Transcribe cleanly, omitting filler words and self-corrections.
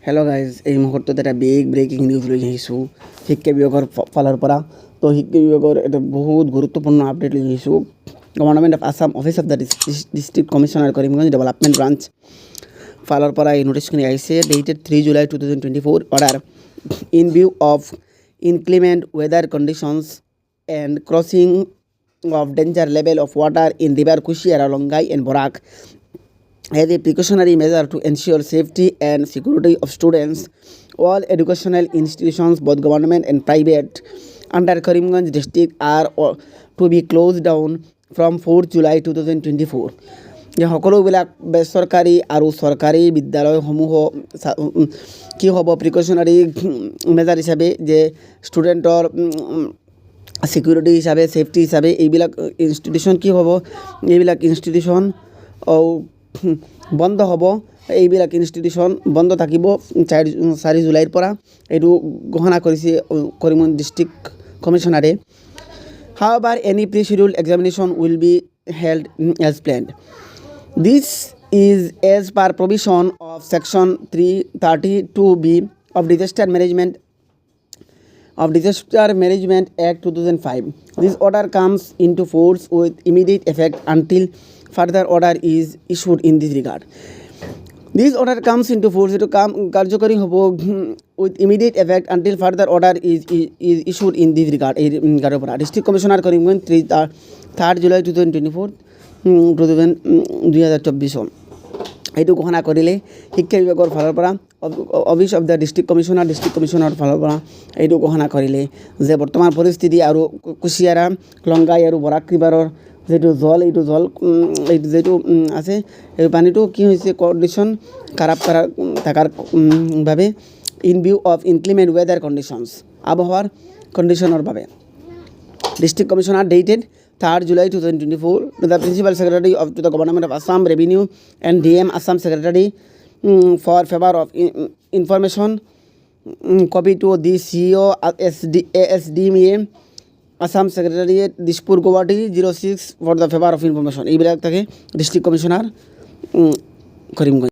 Hello' guys, এই মুহূৰ্তত এটা বিগ ব্ৰেকিং নিউজ লৈ আহিছোঁ শিক্ষা বিভাগৰ ফালৰ পৰা। তো শিক্ষা বিভাগৰ এটা বহুত গুৰুত্বপূৰ্ণ আপডেট লৈ আহিছোঁ। Government of Assam office of the district commissioner Karimganj development branch ফালৰ পৰা এই নোটিছখিনি আহিছে। Dated 3 July 2024। Order in view of inclement weather conditions and crossing of danger level of water in river Kushiara, Longai and Borak as a precautionary measure to ensure safety and security of students. All educational institutions, both government and private, under Karimganj district are to be closed down from 4 July 2024. সকলোবিলাক বেচৰকাৰী আৰু চৰকাৰী বিদ্যালয়সমূহ কি হ'ব প্ৰিকশ্যনাৰী measure হিচাপে যে ষ্টুডেণ্টৰ সিকিউৰিটি হিচাপে সেফটি হিচাপে এইবিলাক ইনষ্টিটিউশ্যন কি হ'ব, এইবিলাক ইনষ্টিটিউশ্যন বন্ধ হ'ব। এইবিলাক ইনষ্টিটিউশ্যন বন্ধ থাকিব 4 জুলাইৰ পৰা। এইটো ঘোষণা কৰিছে কৰিমগঞ্জ ডিষ্ট্ৰিক্ট কমিশ্যনাৰে। However, any pre-scheduled examination will be held as planned. This is as per provision of Section 332B of Disaster Management Act 2005. This order comes into force with immediate effect until further order is issued in this regard. This order comes into force to কার্যকরী হ'ব with immediate effect until further order is issued in this regard. এই রিগার্ডৰ পৰা district commissioner Karimganj 3 July 2024 2024 এইটো ঘোষণা কৰিলে শিক্ষা বিভাগৰ ফালৰ পৰা office of the district commissioner ফালৰ পৰা এইটো ঘোষণা কৰিলে যে বৰ্তমান পৰিস্থিতি আৰু কুছিয়াৰা, লংগাই আৰু বৰাক ৰিভাৰৰ যিটো জল এইটো যিটো আছে এই পানীটো কি হৈছে কণ্ডিশ্যন খাৰাপ থকাৰ বাবে in view of inclement weather conditions আবহাৱাৰ কণ্ডিশ্যনৰ বাবে district commissioner dated 3 July 2024 to the Principal Secretary to the Government of Assam Revenue and DM Assam Secretary for favor of information, copy to the CEO ASDMA Assam Secretariat Dispur Guwahati 06 for the favor of information. এইবিলাক থাকে district commissioner Karimganj.